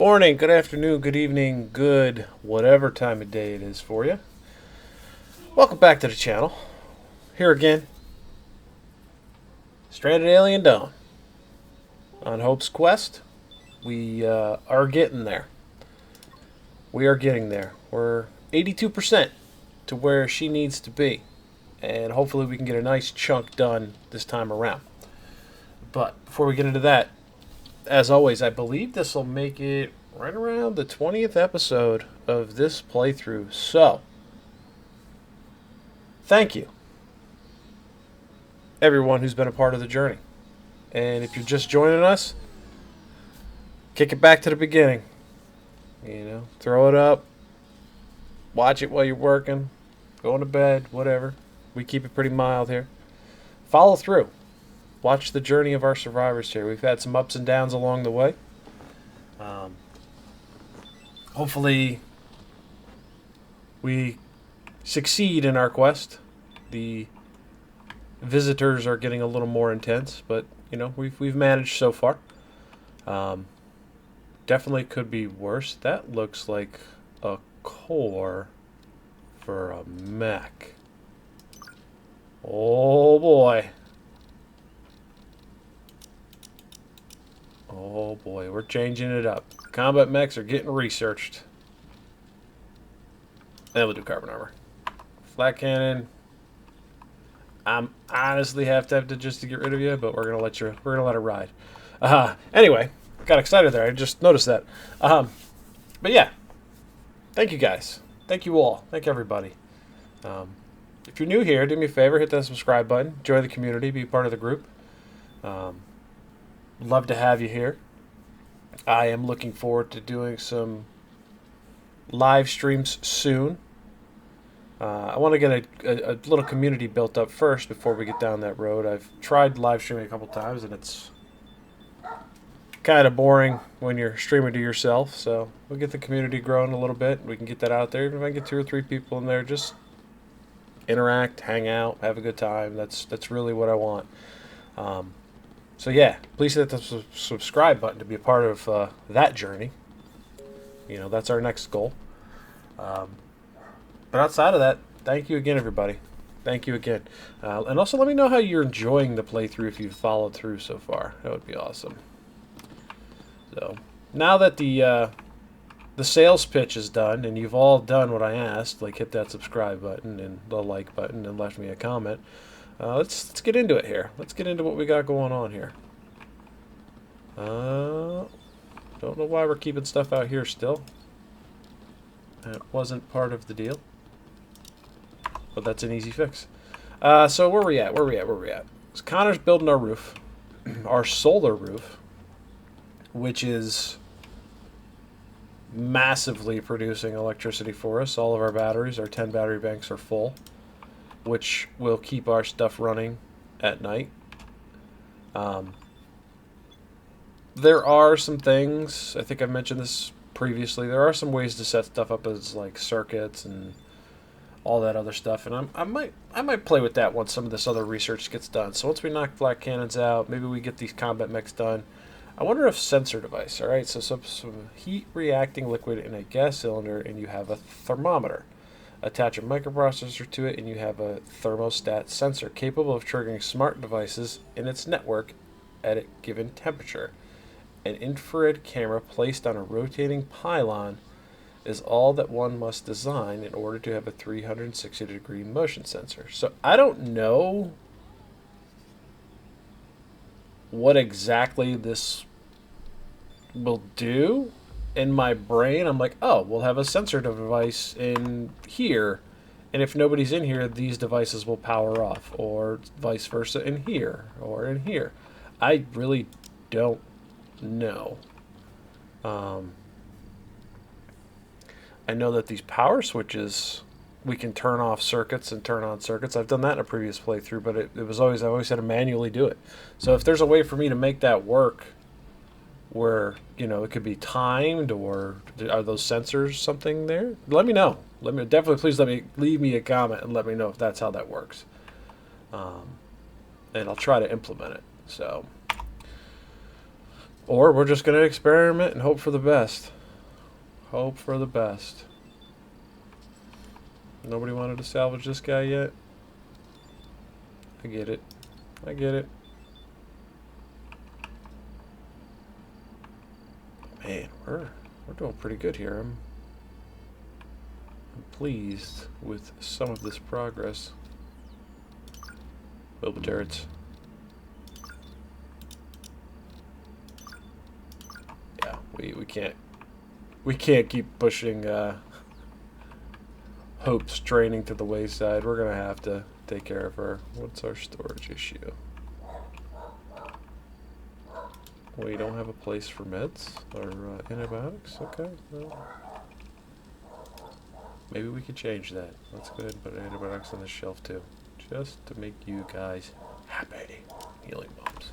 Morning, good afternoon, good evening, good whatever time of day it is for you. Welcome back to the channel. Here again, Stranded Alien Dawn. On Hope's Quest, we are getting there. We are getting there. We're 82% to where she needs to be. And hopefully we can get a nice chunk done this time around. But before we get into that, as always, I believe this will make it right around the 20th episode of this playthrough. So, thank you, everyone who's been a part of the journey. And if you're just joining us, kick it back to the beginning. Throw it up, watch it while you're working, going to bed, whatever. We keep it pretty mild here. Follow through. Watch the journey of our survivors here. We've had some ups and downs along the way. Hopefully, we succeed in our quest. The visitors are getting a little more intense, but we've managed so far. Definitely could be worse. That looks like a core for a mech. Oh boy. Oh boy, we're changing it up. Combat mechs are getting researched. And we'll do carbon armor. Flat cannon. I'm honestly have to just to get rid of you, but we're gonna let it ride. Anyway, got excited there. I just noticed that. But yeah, thank you guys. Thank you all. Thank everybody. If you're new here, do me a favor, hit that subscribe button. Join the community. Be part of the group. Love to have you here. I am looking forward to doing some live streams soon. I want to get a little community built up first before we get down that road. I've tried live streaming a couple times, and it's kind of boring when you're streaming to yourself. So we'll get the community growing a little bit. We can get that out there. Even if I get 2 or 3 people in there, just interact, hang out, have a good time. That's really what I want. So yeah, please hit the subscribe button to be a part of that journey. That's our next goal. But outside of that, thank you again, everybody. Thank you again. And also let me know how you're enjoying the playthrough if you've followed through so far. That would be awesome. So, now that the sales pitch is done and you've all done what I asked, like hit that subscribe button and the like button and left me a comment, let's get into it here. Let's get into what we got going on here. Don't know why we're keeping stuff out here still. That wasn't part of the deal. But that's an easy fix. So where we at? So Connor's building our roof. Our solar roof. Which is massively producing electricity for us. All of our batteries, our 10 battery banks are full. Which will keep our stuff running at night. There are some things, I think I've mentioned this previously, there are some ways to set stuff up as like circuits and all that other stuff, and I might play with that once some of this other research gets done. So once we knock flat cannons out, maybe we get these combat mechs done. I wonder if sensor device, alright, so some heat reacting liquid in a gas cylinder and you have a thermometer. Attach a microprocessor to it and you have a thermostat sensor capable of triggering smart devices in its network at a given temperature. An infrared camera placed on a rotating pylon is all that one must design in order to have a 360-degree motion sensor. So I don't know what exactly this will do. In my brain, I'm like, oh, we'll have a sensor device in here, and if nobody's in here, these devices will power off, or vice versa in here, or in here. I really don't know. I know that these power switches, we can turn off circuits and turn on circuits. I've done that in a previous playthrough, but I always had to manually do it. So if there's a way for me to make that work where, it could be timed, or are those sensors something there? Let me know. Please leave me a comment and let me know if that's how that works. And I'll try to implement it. So Or we're just going to experiment and hope for the best. Hope for the best. Nobody wanted to salvage this guy yet? I get it. I get it. Man, we're doing pretty good here. I'm pleased with some of this progress. Bilbo turrets. Yeah, we can't keep pushing Hope's training to the wayside. We're gonna have to take care of her. What's our storage issue? We don't have a place for meds or antibiotics? Okay. Well, maybe we could change that. Let's go ahead and put antibiotics on the shelf too. Just to make you guys happy. Healing bombs.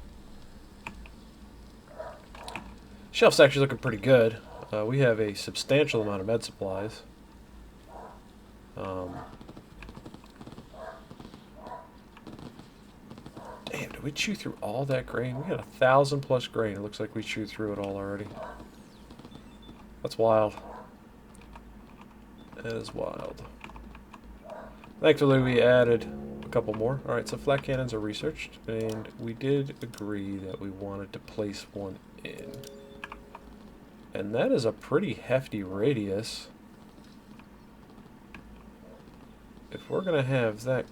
Shelf's actually looking pretty good. We have a substantial amount of med supplies. Damn, did we chew through all that grain? We got 1,000+ grain. It looks like we chewed through it all already. That's wild. That is wild. Thankfully, we added a couple more. Alright, so flat cannons are researched, and we did agree that we wanted to place one in. And that is a pretty hefty radius. If we're going to have that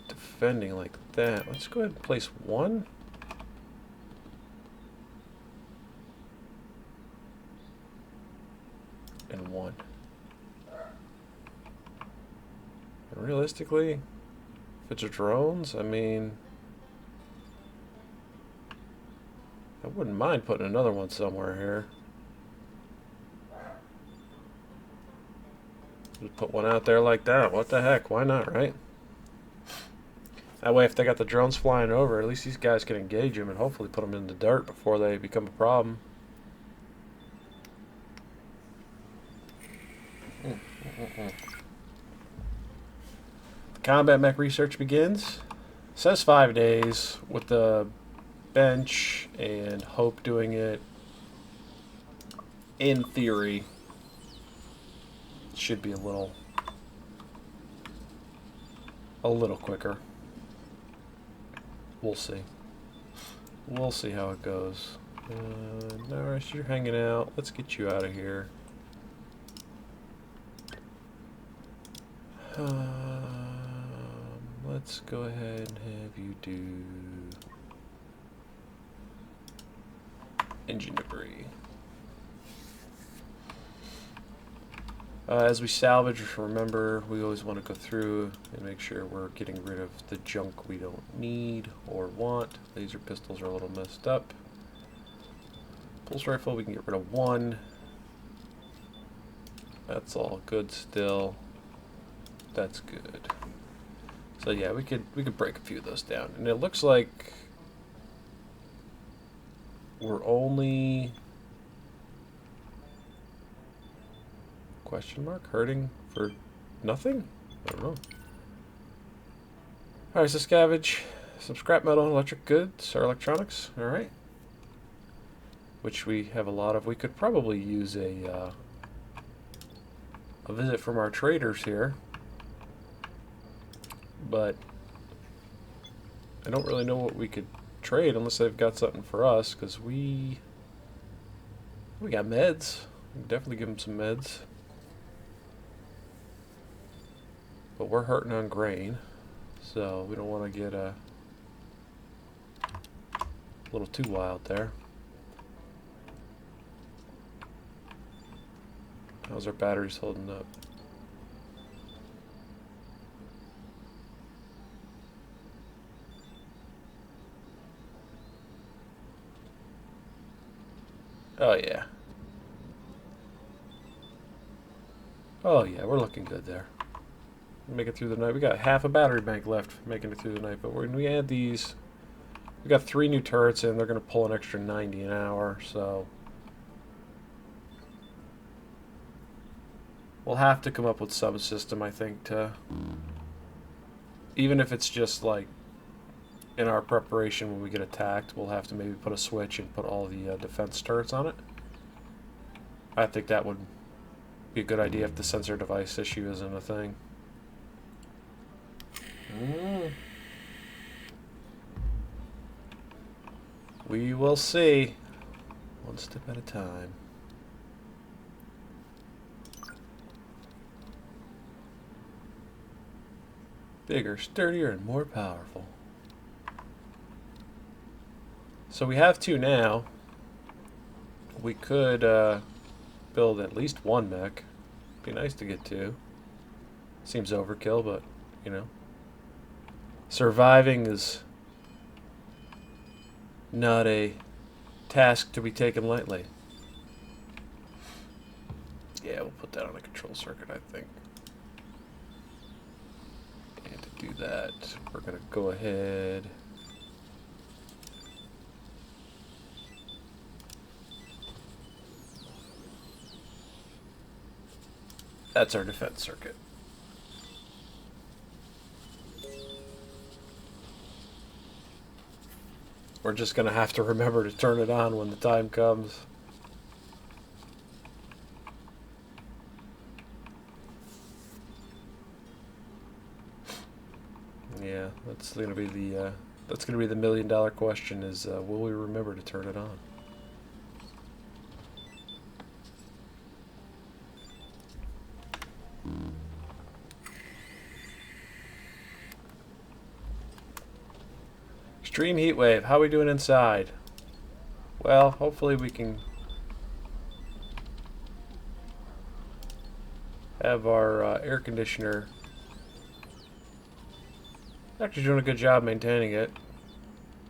defending like that, let's go ahead and place one. And one. And realistically, if it's drones, I mean, I wouldn't mind putting another one somewhere here. Just put one out there like that. What the heck? Why not, right? That way, if they got the drones flying over, at least these guys can engage them and hopefully put them in the dirt before they become a problem. The combat mech research begins. It says 5 days with the bench and Hope doing it. In theory, should be a little quicker. We'll see. We'll see how it goes. Norris, you're hanging out. Let's get you out of here. Let's go ahead and have you do engine debris. As we salvage, remember, we always want to go through and make sure we're getting rid of the junk we don't need or want. Laser pistols are a little messed up. Pulse rifle, we can get rid of one. That's all good still. That's good. So yeah, we could break a few of those down. And it looks like we're only... Question mark? Hurting for nothing? I don't know. Alright, so scavenge some scrap metal and electric goods or electronics. Alright. Which we have a lot of. We could probably use a visit from our traders here. But I don't really know what we could trade unless they've got something for us, because we got meds. We can definitely give them some meds. But we're hurting on grain, so we don't want to get a little too wild there. How's our batteries holding up? Oh yeah. Oh yeah, we're looking good there. Make it through the night. We got half a battery bank left making it through the night, but when we add these, we got 3 new turrets in. They're going to pull an extra 90 an hour, so we'll have to come up with some system, I think, to, even if it's just like in our preparation when we get attacked, we'll have to maybe put a switch and put all the defense turrets on it. I think that would be a good idea if the sensor device issue isn't a thing. We will see. One step at a time. Bigger, sturdier, and more powerful. So we have two now. We could build at least one mech. Be nice to get two. Seems overkill, but, you know. Surviving is not a task to be taken lightly. Yeah, we'll put that on a control circuit, I think. And to do that, we're going to go ahead. That's our defense circuit. We're just going to have to remember to turn it on when the time comes. Yeah, that's going to be the $1 million question: is will we remember to turn it on? Extreme heat wave. How are we doing inside? Well, hopefully we can have our air conditioner actually doing a good job maintaining it,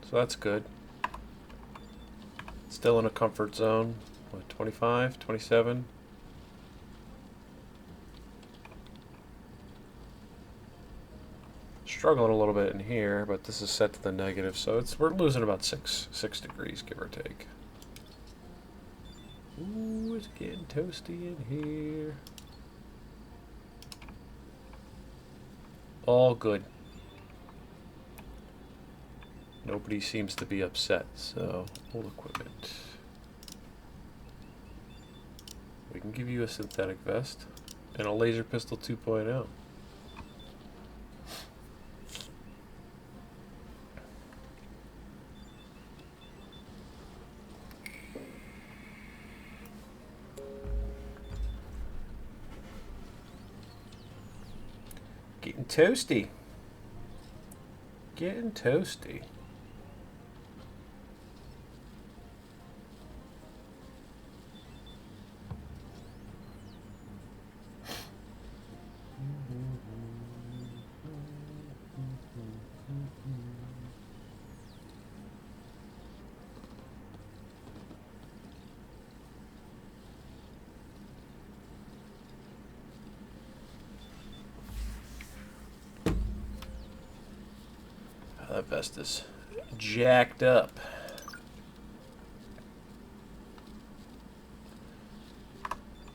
so that's good. Still in a comfort zone. What, 25, 27? Struggling a little bit in here, but this is set to the negative, so we're losing about 6 degrees, give or take. Ooh, it's getting toasty in here. All good. Nobody seems to be upset, so old equipment. We can give you a synthetic vest and a laser pistol 2.0. Getting toasty. Getting toasty. That vest is jacked up.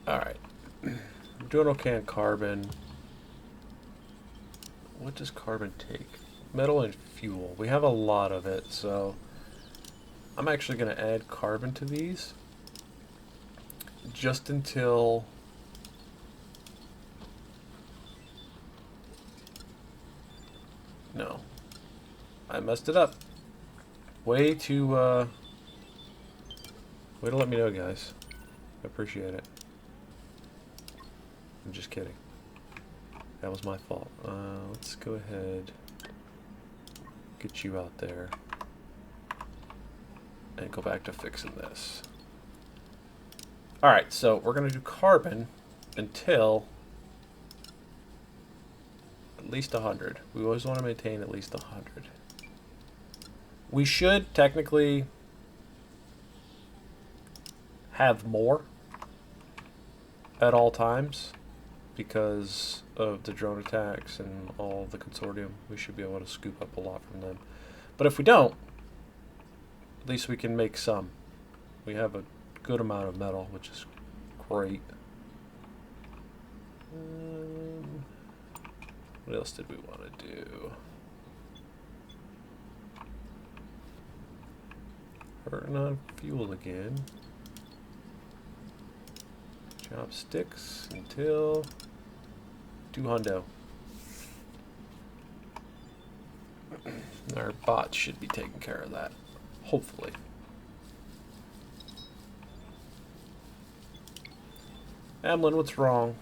Alright. I'm doing okay on carbon. What does carbon take? Metal and fuel. We have a lot of it, so I'm actually going to add carbon to these just until no. I messed it up. Way to let me know, guys. I appreciate it. I'm just kidding. That was my fault. Let's go ahead, get you out there, and go back to fixing this. Alright, so we're going to do carbon until at least 100. We always want to maintain at least 100. We should technically have more at all times because of the drone attacks and all the consortium. We should be able to scoop up a lot from them. But if we don't, at least we can make some. We have a good amount of metal, which is great. What else did we want to do? Hurting on fuel again. Chopsticks until 200. Our bots should be taking care of that. Hopefully. Emlyn, what's wrong?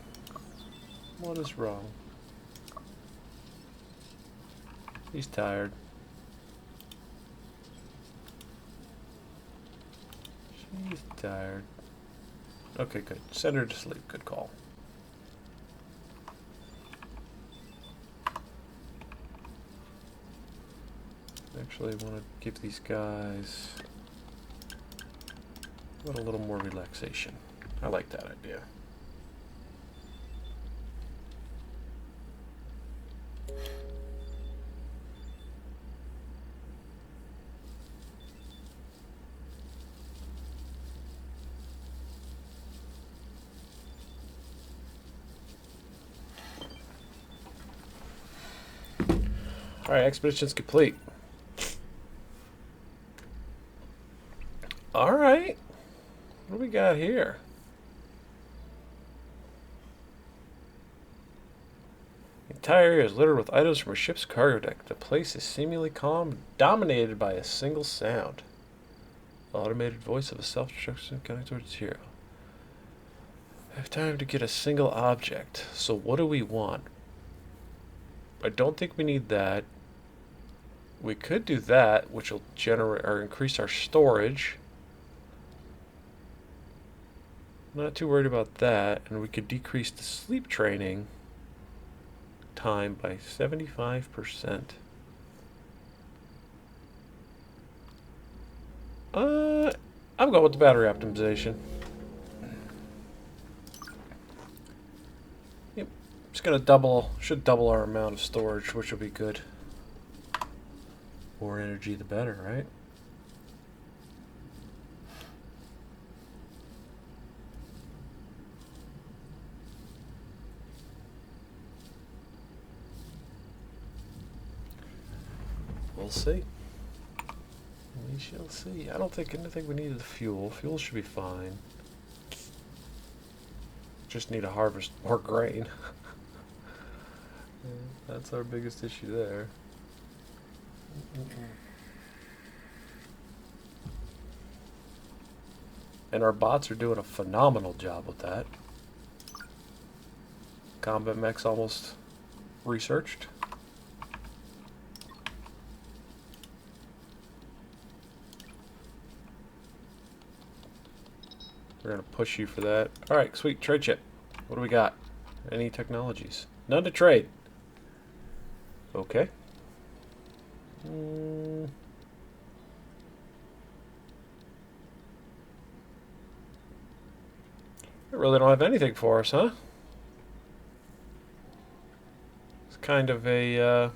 What is wrong? He's tired. She's tired. Okay, good. Send her to sleep. Good call. Actually, I want to give these guys a little more relaxation. I like that idea. Alright, expedition's complete. Alright. What do we got here? The entire area is littered with items from a ship's cargo deck. The place is seemingly calm, dominated by a single sound. The automated voice of a self-destruction coming towards hero. I have time to get a single object. So what do we want? I don't think we need that. We could do that, which will generate or increase our storage. Not too worried about that, and we could decrease the sleep training time by 75%. I'm going with the battery optimization. Yep, it's gonna should double our amount of storage, which will be good. More energy, the better, right? We'll see. We shall see. I don't think we needed the fuel. Fuel should be fine. Just need to harvest more grain. That's our biggest issue there. And our bots are doing a phenomenal job with that. Combat mech's almost researched. We're gonna push you for that. Alright, sweet. Trade chip. What do we got? Any technologies? None to trade. Okay. They really don't have anything for us, huh? It's kind of a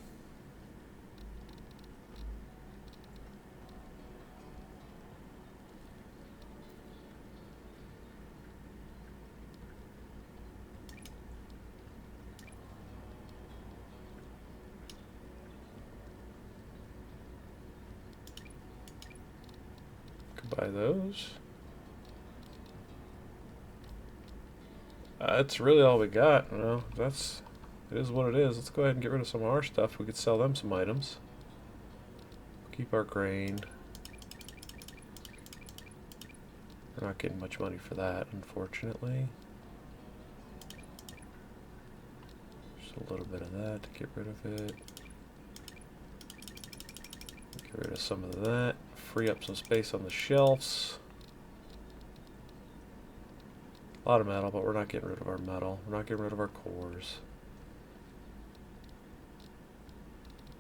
could buy those. That's really all we got. Well, it is what it is. Let's go ahead and get rid of some of our stuff. We could sell them some items. Keep our grain. We're not getting much money for that, unfortunately. Just a little bit of that to get rid of it. Get rid of some of that. Free up some space on the shelves. A lot of metal, but we're not getting rid of our metal. We're not getting rid of our cores.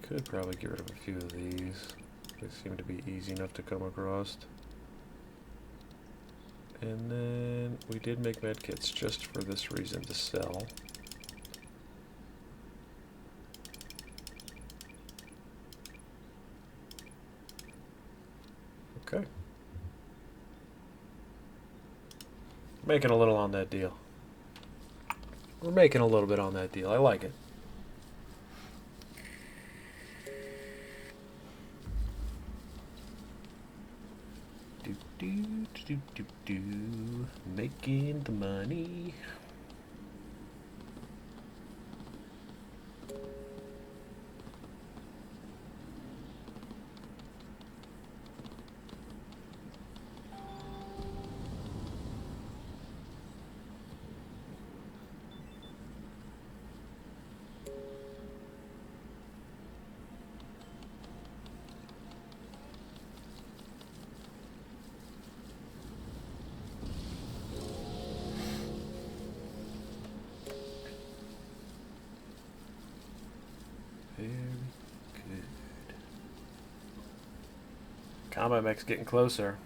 Could probably get rid of a few of these. They seem to be easy enough to come across. And then we did make medkits just for this reason, to sell. Okay. Making a little on that deal. We're making a little bit on that deal. I like it. Making the money. Very good. Combat mech's getting closer.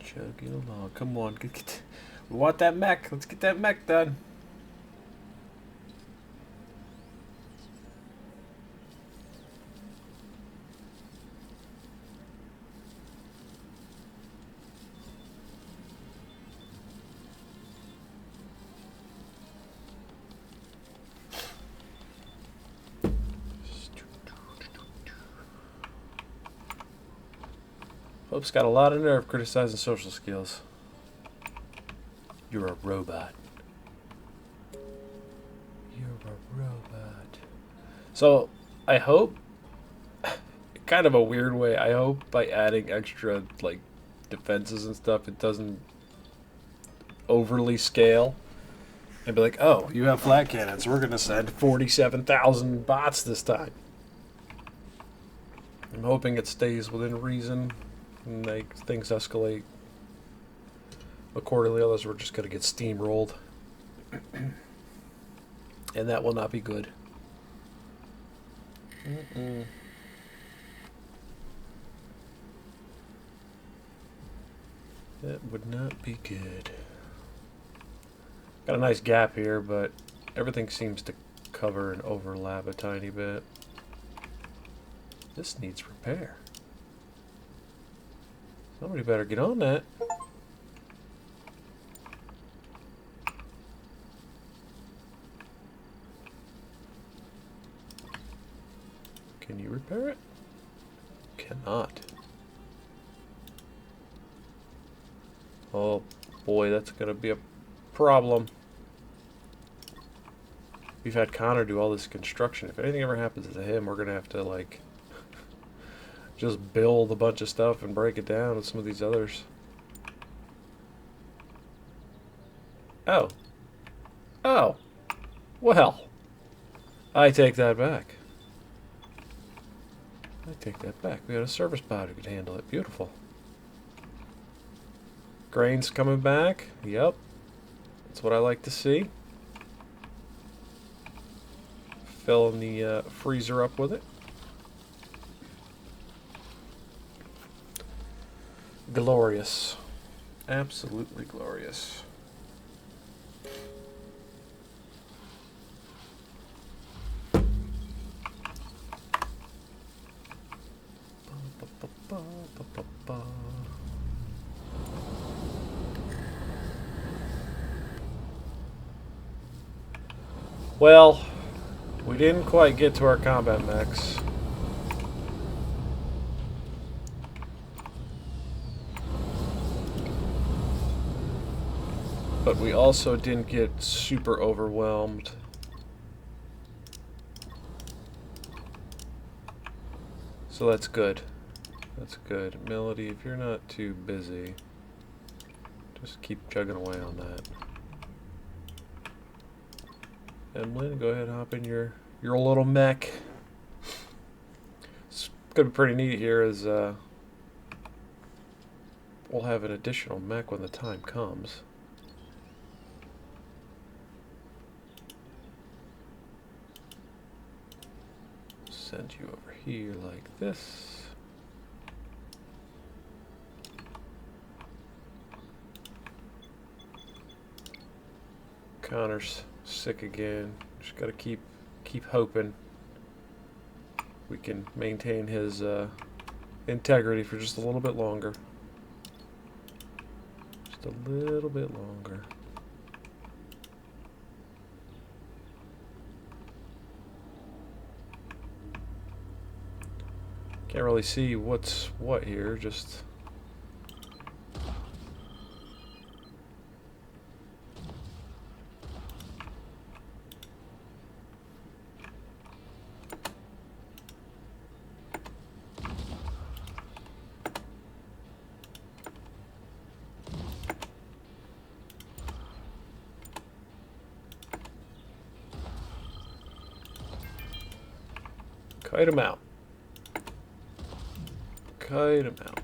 Chugging along. Come on. We want that mech. Let's get that mech done. Hope's got a lot of nerve criticizing social skills. You're a robot. You're a robot. So, I hope, kind of a weird way, I hope by adding extra, like, defenses and stuff, it doesn't overly scale. And be like, oh, you have flat cannons. We're going to send 47,000 bots this time. I'm hoping it stays within reason. And like things escalate accordingly, others we're just going to get steamrolled. And that will not be good. That would not be good. Got a nice gap here, but everything seems to cover and overlap a tiny bit. This needs repair. Somebody better get on that. Can you repair it? Cannot. Oh boy, that's gonna be a problem. We've had Connor do all this construction. If anything ever happens to him, we're gonna have to like just build a bunch of stuff and break it down with some of these others. Oh. Oh. Well. I take that back. I take that back. We had a service bot who could handle it. Beautiful. Grains coming back. Yep. That's what I like to see. Filling the freezer up with it. Glorious. Absolutely glorious. Well, we didn't quite get to our combat mechs. But we also didn't get super overwhelmed. So that's good. That's good. Melody, if you're not too busy, just keep chugging away on that. Emlyn, go ahead and hop in your little mech. It's gonna be pretty neat here as we'll have an additional mech when the time comes. Send you over here like this. Connor's sick again. Just got to keep hoping we can maintain his integrity for just a little bit longer. Just a little bit longer. Can't really see what's what here, just... Kite him out. Kite him out.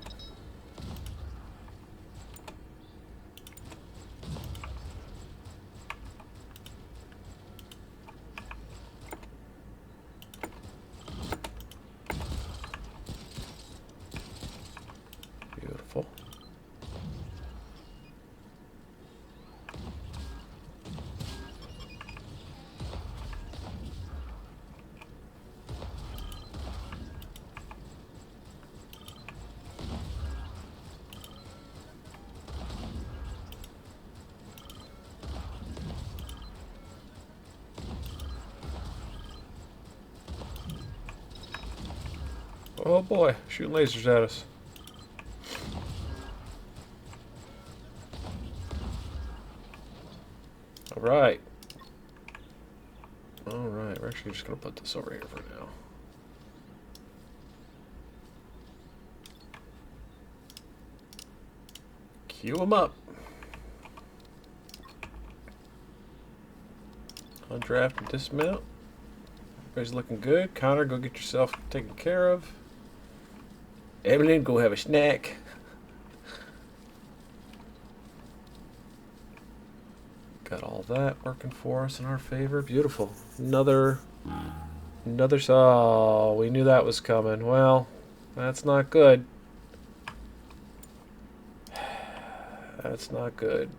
Beautiful. Oh boy, shooting lasers at us. Alright. Alright, we're actually just going to put this over here for now. Cue him up. Undraft and dismount. Everybody's looking good. Connor, go get yourself taken care of. Evelyn, go have a snack. Got all that working for us in our favor. Beautiful. Another. Oh, we knew that was coming. Well, that's not good. That's not good.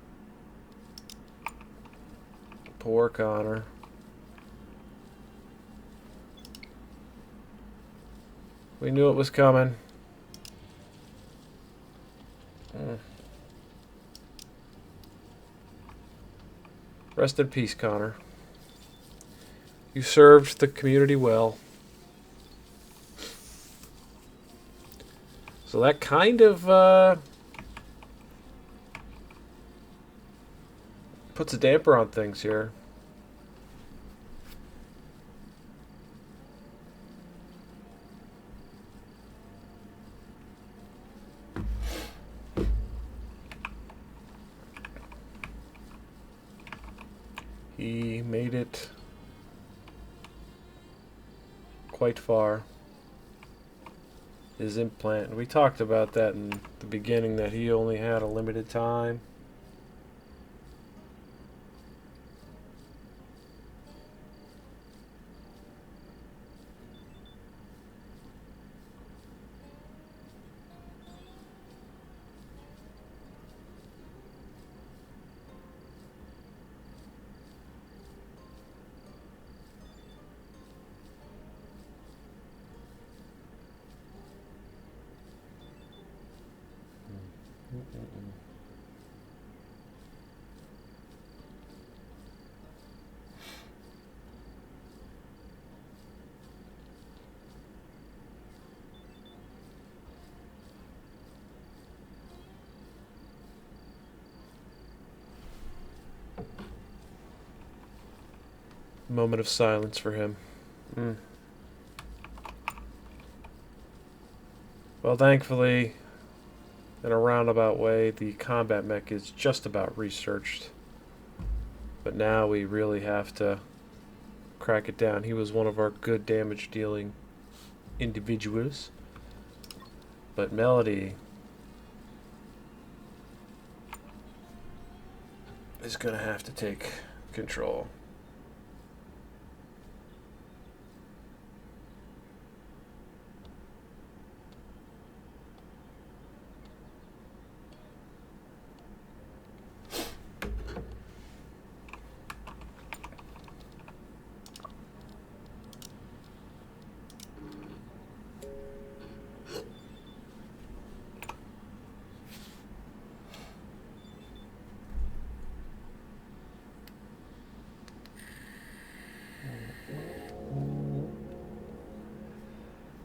Poor Connor. We knew it was coming. Rest in peace, Connor. You served the community well. So that kind of puts a damper on things here. He made it quite far. His implant. We talked about that in the beginning, that he only had a limited time. Moment of silence for him. Well, thankfully, in a roundabout way, the combat mech is just about researched. But now we really have to crack it down. He was one of our good damage dealing individuals. But Melody is going to have to take control.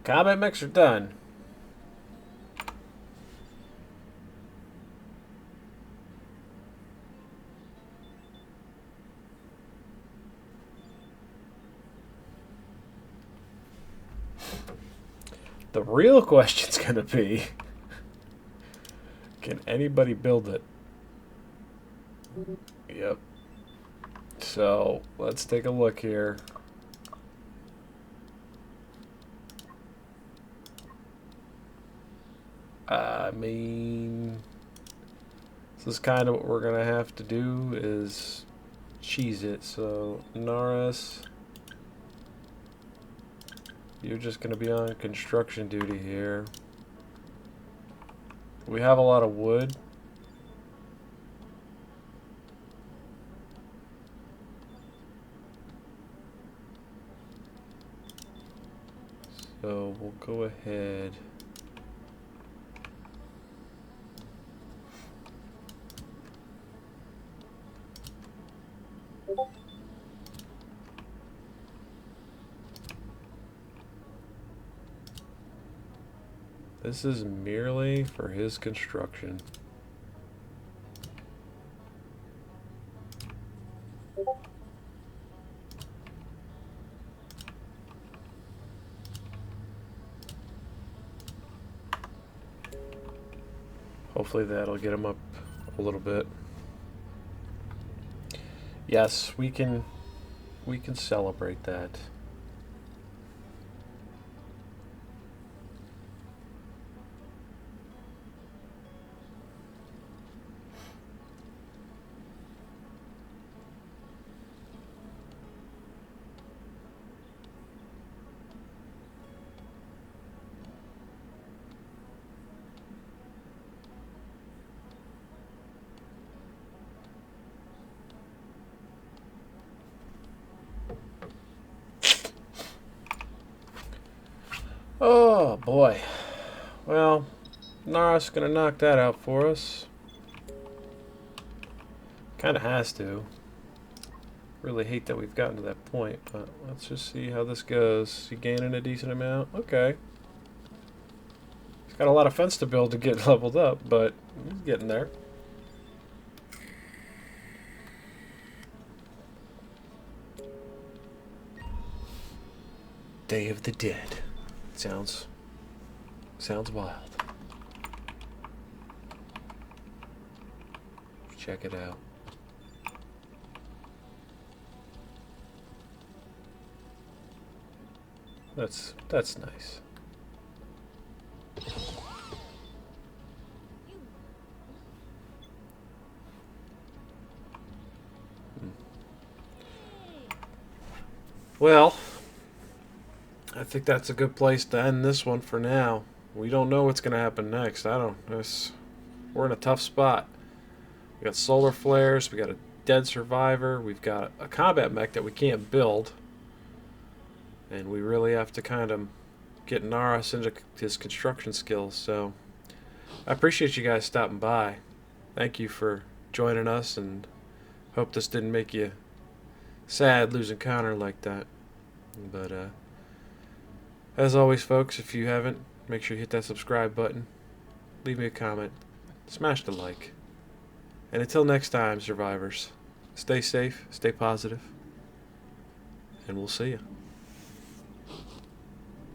Combat mechs are done. The real question's gonna be, can anybody build it? Yep. So let's take a look here. I mean, this is kind of what we're gonna have to do is cheese it. So Naras, you're just gonna be on construction duty here. We have a lot of wood. So we'll go ahead. This is merely for his construction. Hopefully that'll get him up a little bit. Yes, we can celebrate that. Oh boy. Well, Nara's gonna knock that out for us. Kinda has to. Really hate that we've gotten to that point, but let's just see how this goes. Is he gaining a decent amount? Okay. He's got a lot of fence to build to get leveled up, but he's getting there. Day of the Dead. Sounds wild. Check it out. That's nice. Well, I think that's a good place to end this one for now. We don't know what's going to happen next. We're in a tough spot. We got solar flares, we got a dead survivor, we've got a combat mech that we can't build. And we really have to kind of get Naras into his construction skills. So I appreciate you guys stopping by. Thank you for joining us, and hope this didn't make you sad losing Connor like that. But as always, folks, if you haven't, make sure you hit that subscribe button, leave me a comment, smash the like. And until next time, survivors, stay safe, stay positive, and we'll see you.